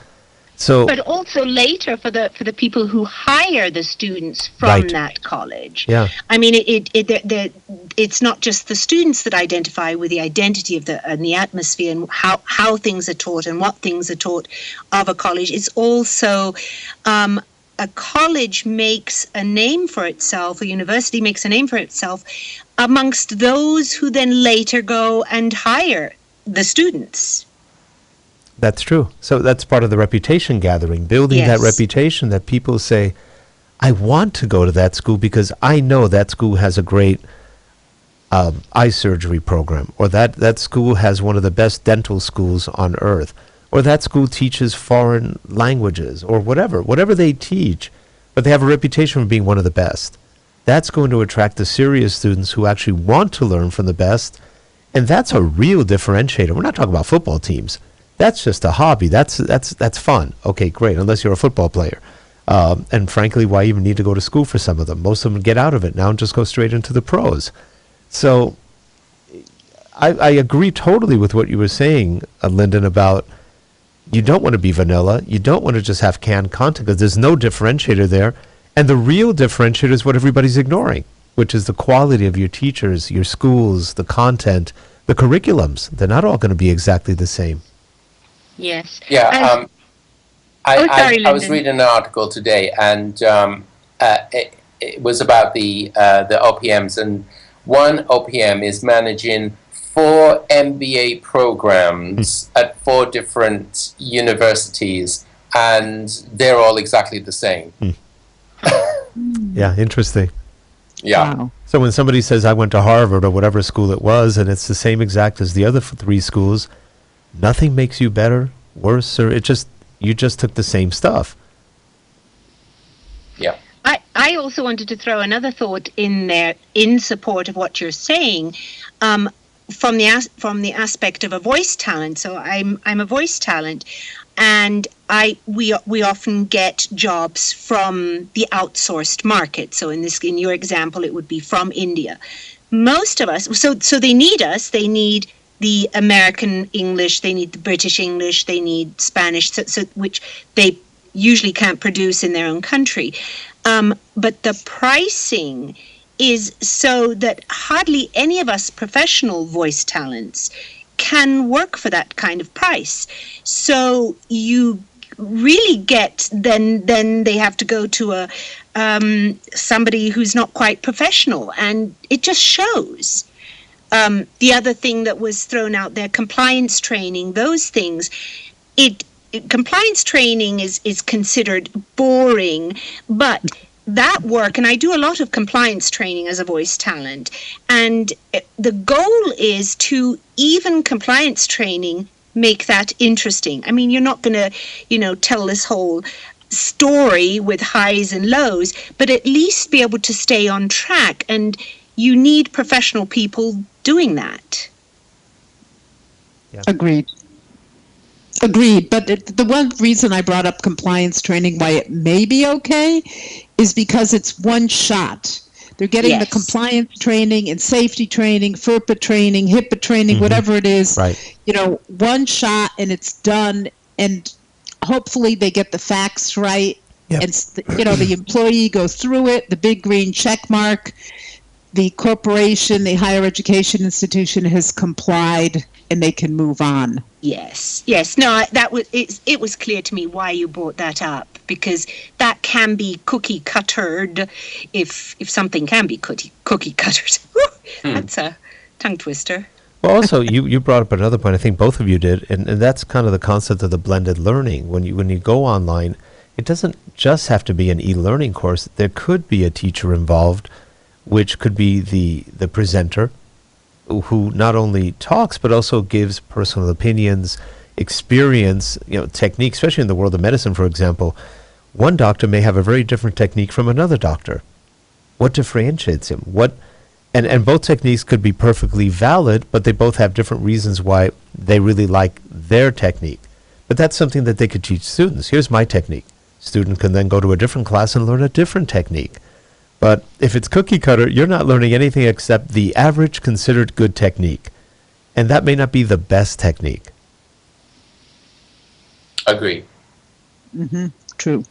So, But also later for the people who hire the students from Right. that college. yeah, I mean, it's not just the students that identify with the identity of the atmosphere and how things are taught and what things are taught of a college. It's also a college makes a name for itself, a university makes a name for itself amongst those who then later go and hire the students. that's true. So that's part of the reputation gathering, building that Yes. reputation that people say, I want to go to that school because I know that school has a great eye surgery program, or that school has one of the best dental schools on earth, or that school teaches foreign languages, or whatever they teach, but they have a reputation for being one of the best. That's going to attract the serious students who actually want to learn from the best, and that's a real differentiator. We're not talking about football teams. That's just a hobby. That's fun. Okay, great, unless you're a football player. And frankly, why even need to go to school for some of them? Most of them get out of it now and just go straight into the pros. So I agree totally with what you were saying, Lyndon, about you don't want to be vanilla. You don't want to just have canned content because there's no differentiator there. And the real differentiator is what everybody's ignoring, which is the quality of your teachers, your schools, the content, the curriculums. They're not all going to be exactly the same. Yes. Yeah, sorry, I was Lyndon. reading an article today, and it was about the OPMs, and one OPM is managing 4 MBA programs at 4 different universities, and they're all exactly the same. Yeah, interesting. Yeah. Wow. So when somebody says, I went to Harvard or whatever school it was, and it's the same exact as the other 3 schools, nothing makes you better, worse, or you just took the same stuff. Yeah. I also wanted to throw another thought in there in support of what you're saying, from the aspect of a voice talent. So I'm a voice talent, and we often get jobs from the outsourced market. So in your example, it would be from India. Most of us, so they need us. They need the American English, they need the British English, they need Spanish, which they usually can't produce in their own country. But the pricing is so that hardly any of us professional voice talents can work for that kind of price. So you really get, then they have to go to a somebody who's not quite professional, and it just shows. The other thing that was thrown out there, compliance training, those things, compliance training is considered boring, but that work, and I do a lot of compliance training as a voice talent, and the goal is to even compliance training make that interesting. I mean, you're not going to, tell this whole story with highs and lows, but at least be able to stay on track, and you need professional people doing that. Yeah. Agreed. But the one reason I brought up compliance training, why it may be okay, is because it's one shot. They're getting the compliance training and safety training, FERPA training, HIPAA training, whatever it is, right. One shot and it's done. And hopefully they get the facts right. Yep. And, the employee goes through it, the big green check mark. The corporation, the higher education institution has complied, and they can move on. Yes. No, it was clear to me why you brought that up, because that can be cookie cuttered, if something can be cookie cuttered. That's a tongue twister. Well, also, you brought up another point, I think both of you did, and that's kind of the concept of the blended learning. When you go online, it doesn't just have to be an e-learning course. There could be a teacher involved, which could be the presenter, who not only talks but also gives personal opinions, experience, technique, especially in the world of medicine, for example. One doctor may have a very different technique from another doctor. What differentiates him? And both techniques could be perfectly valid, but they both have different reasons why they really like their technique. But that's something that they could teach students. Here's my technique. Student can then go to a different class and learn a different technique. But if it's cookie cutter, you're not learning anything except the average considered good technique. And that may not be the best technique. Agree. True.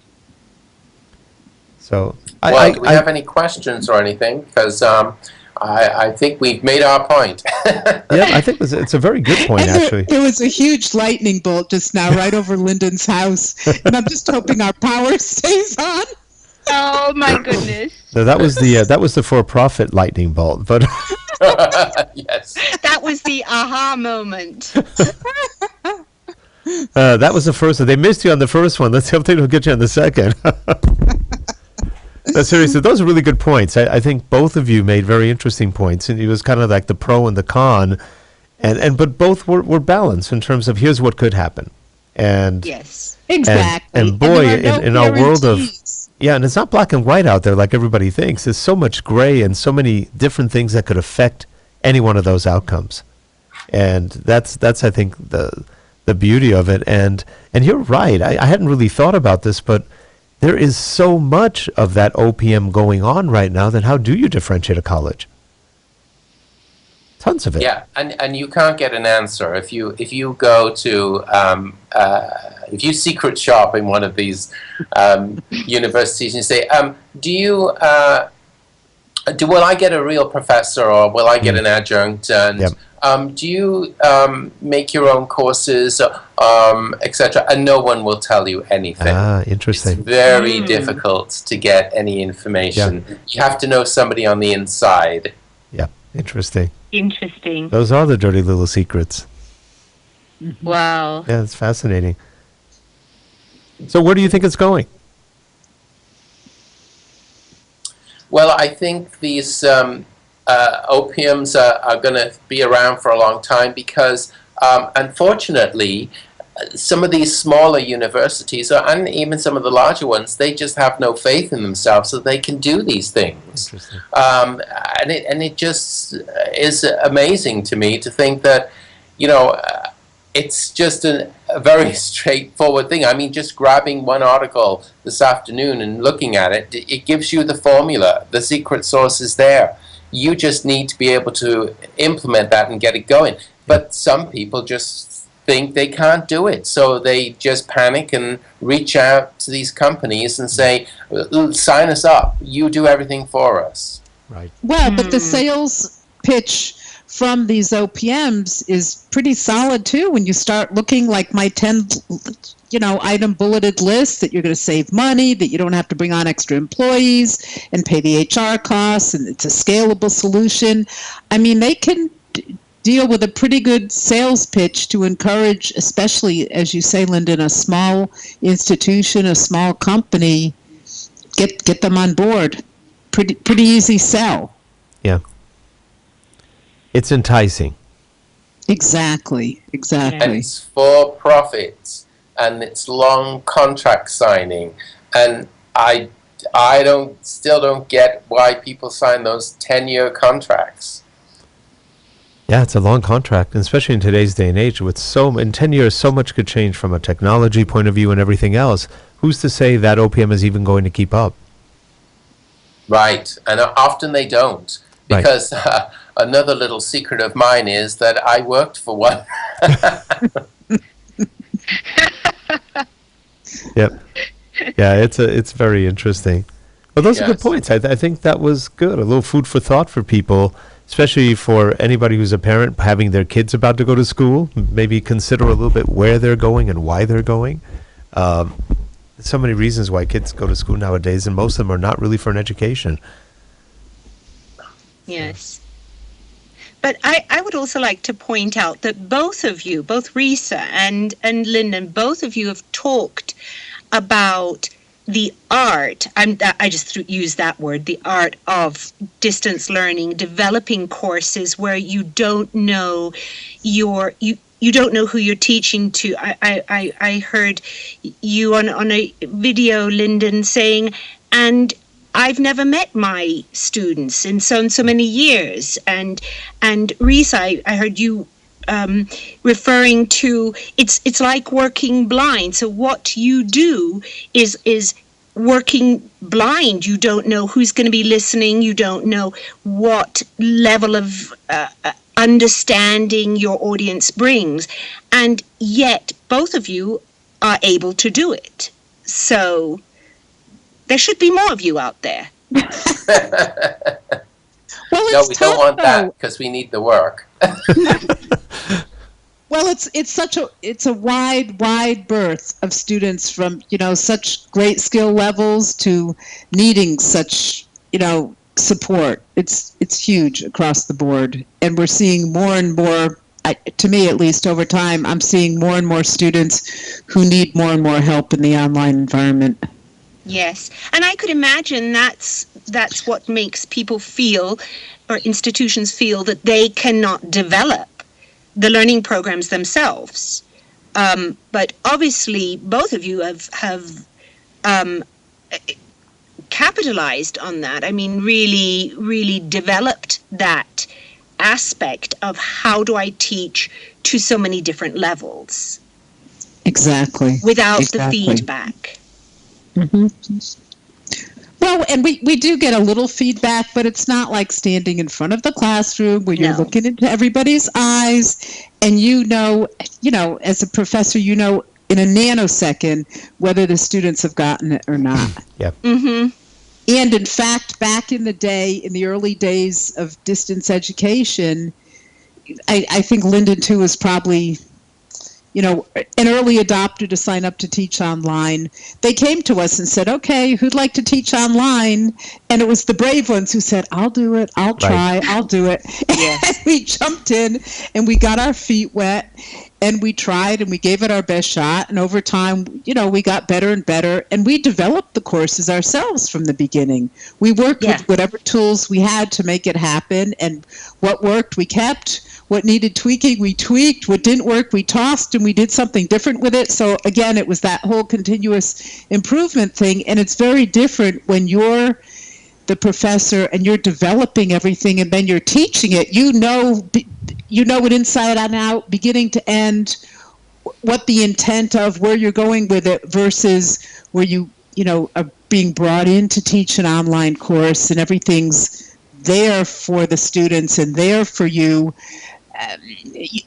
So, do we have any questions or anything? Because I think we've made our point. Yeah, I think it's a very good point, actually. It was a huge lightning bolt just now right over Lyndon's house. And I'm just hoping our power stays on. Oh my goodness! So that was the for-profit lightning bolt, but Yes, that was the aha moment. that was the first one. They missed you on the first one. Let's hope they don't get you on the second. No, seriously, those are really good points. I think both of you made very interesting points, and it was kind of like the pro and the con, but both were balanced in terms of here's what could happen, and Yes, exactly. And boy, in our world of and it's not black and white out there like everybody thinks. There's so much gray and so many different things that could affect any one of those outcomes, and that's I think the beauty of it. And you're right. I hadn't really thought about this, but there is so much of that OPM going on right now. Then how do you differentiate a college? Tons of it. yeah, and you can't get an answer if you go to if you secret shop in one of these universities and you say, will I get a real professor or will I get an adjunct? And do you make your own courses, etc.? And no one will tell you anything. Interesting. It's very difficult to get any information. Yeah. You have to know somebody on the inside. Yeah, interesting. Those are the dirty little secrets. Wow. Yeah, it's fascinating. So where do you think it's going? Well, I think these OPMs are going to be around for a long time because, unfortunately, some of these smaller universities, and even some of the larger ones, they just have no faith in themselves that they can do these things. And it just is amazing to me to think that, it's just a very straightforward thing. I mean, just grabbing one article this afternoon and looking at it, it gives you the formula. The secret sauce is there. You just need to be able to implement that and get it going. But some people just think they can't do it, so they just panic and reach out to these companies and say, sign us up, you do everything for us. Right. Well, but the sales pitch from these OPMs is pretty solid too. When you start looking like my 10, item bulleted list, that you're going to save money, that you don't have to bring on extra employees and pay the HR costs, and it's a scalable solution. I mean, they can deal with a pretty good sales pitch to encourage, especially, as you say, Lyndon, a small institution, a small company, get them on board. Pretty easy sell. Yeah. It's enticing. Exactly. And it's for profit, and it's long contract signing, and I still don't get why people sign those 10-year contracts. Yeah, it's a long contract, and especially in today's day and age, with in 10 years, so much could change from a technology point of view and everything else. Who's to say that OPM is even going to keep up? Right, and often they don't, because another little secret of mine is that I worked for one. Yep. Yeah, it's very interesting. Well, those are good points. I think that was good. A little food for thought for people, especially for anybody who's a parent having their kids about to go to school. Maybe consider a little bit where they're going and why they're going. So many reasons why kids go to school nowadays, and most of them are not really for an education. Yes. But I would also like to point out that both of you, both Risa and Lyndon, both of you have talked about the art, I just use that word, the art of distance learning, developing courses where you don't know you don't know who you're teaching to. I heard you on a video, Lyndon, saying, and I've never met my students in so many years. And Risa, I heard you referring to it's like working blind. So what you do is working blind. You don't know who's going to be listening. You don't know what level of understanding your audience brings, and yet both of you are able to do it. So there should be more of you out there. Well, no, we don't want that, because we need the work. Well, it's a wide berth of students from such great skill levels to needing such support. It's huge across the board, and we're seeing more and more. To me, at least, over time, I'm seeing more and more students who need more and more help in the online environment. Yes, and I could imagine that's what makes people feel, or institutions feel, that they cannot develop the learning programs themselves. But obviously, both of you have capitalized on that. I mean, really developed that aspect of how do I teach to so many different levels. Exactly. Without the feedback. Mm-hmm. Well, and we do get a little feedback, but it's not like standing in front of the classroom where you're looking into everybody's eyes, and as a professor, in a nanosecond whether the students have gotten it or not. Yep. Mm-hmm. And in fact, back in the early days of distance education, I think Lyndon too was probably an early adopter to sign up to teach online. They came to us and said, okay, who'd like to teach online? And it was the brave ones who said, I'll do it, I'll try, I'll do it. Yes. And we jumped in and we got our feet wet and we tried and we gave it our best shot. And over time, we got better and better, and we developed the courses ourselves from the beginning. We worked with whatever tools we had to make it happen, and what worked, we kept. What needed tweaking, we tweaked. What didn't work, we tossed, and we did something different with it. So again, it was that whole continuous improvement thing. And it's very different when you're the professor and you're developing everything and then you're teaching it. You know it inside and out, beginning to end, what the intent of where you're going with it versus where you are being brought in to teach an online course and everything's there for the students and there for you.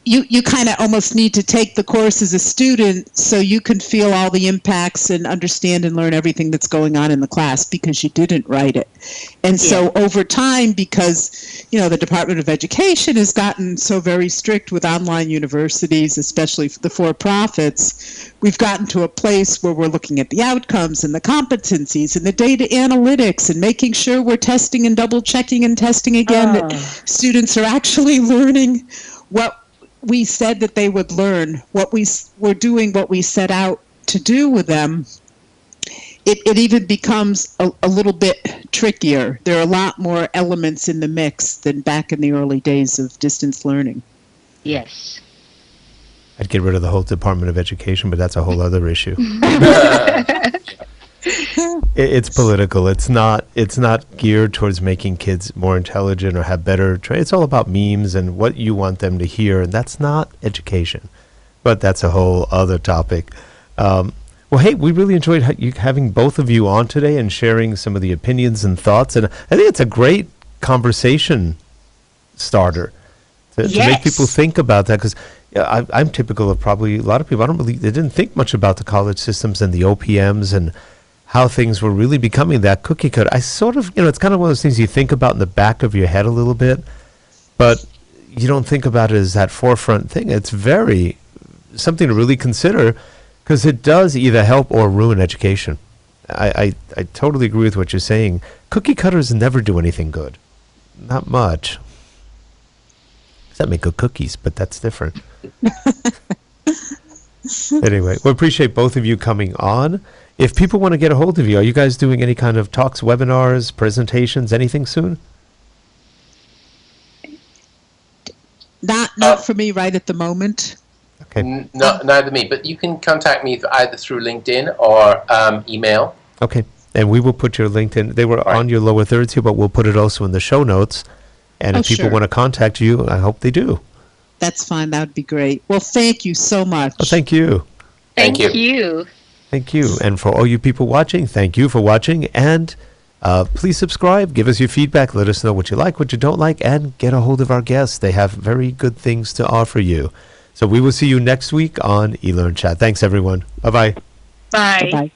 You kind of almost need to take the course as a student so you can feel all the impacts and understand and learn everything that's going on in the class because you didn't write it. And so over time, because the Department of Education has gotten so very strict with online universities, especially the for-profits, we've gotten to a place where we're looking at the outcomes and the competencies and the data analytics and making sure we're testing and double checking and testing again that students are actually learning what we said that they would learn, we're doing what we set out to do with them. It even becomes a little bit trickier. There are a lot more elements in the mix than back in the early days of distance learning. Yes. I'd get rid of the whole Department of Education, but that's a whole other issue. It's political. It's not geared towards making kids more intelligent or have better it's all about memes and what you want them to hear, and that's not education. But that's a whole other topic. Well, hey, we really enjoyed having both of you on today and sharing some of the opinions and thoughts, and I think it's a great conversation starter to make people think about that, because I'm typical of probably a lot of people. They didn't think much about the college systems and the OPMs and how things were really becoming that cookie cutter. I sort of, it's kind of one of those things you think about in the back of your head a little bit, but you don't think about it as that forefront thing. It's very something to really consider, because it does either help or ruin education. I totally agree with what you're saying. Cookie cutters never do anything good. Not much. That make good cookies, but that's different. Anyway, we appreciate both of you coming on. If people want to get a hold of you, are you guys doing any kind of talks, webinars, presentations, anything soon? Not for me right at the moment. Okay. Neither me, but you can contact me either through LinkedIn or email. Okay, and we will put your LinkedIn. They were on your lower thirds here, but we'll put it also in the show notes. And if people want to contact you, I hope they do. That's fine. That would be great. Well, thank you so much. Well, thank you. Thank you. Thank you. And for all you people watching, thank you for watching. And please subscribe. Give us your feedback. Let us know what you like, what you don't like, and get a hold of our guests. They have very good things to offer you. So we will see you next week on eLearnChat. Thanks, everyone. Bye-bye. Bye. Bye-bye.